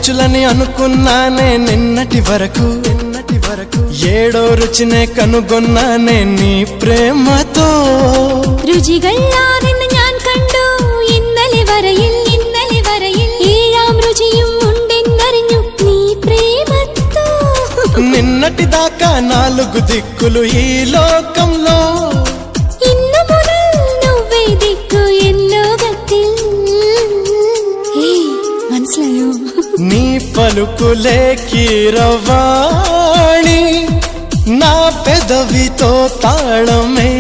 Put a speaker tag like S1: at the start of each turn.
S1: రుచులని అనుకున్నానే నిన్నటి వరకు ఏడో రుచినే కనుగొన్నానే నీ ప్రేమతో
S2: രുചികളാണെന്ന് ഞാൻ കണ്ടു ഇന്നലെ വരയിൽ ഏഴാം രുചിയും ഉണ്ടെന്നറിഞ്ഞു നീ പ്രേമത്തോ
S1: నిన్నటి దాకా నాలుగు దిక్కులు ఈ లోకంలో
S2: ഇന്നു മുതൽ నువ్వే దిక్కు ఎన్ లోകത്തിൽ മനസ്സിലായോ
S1: నీ పలుకులే కీరవాణి నా పెదవితో తాళమేయని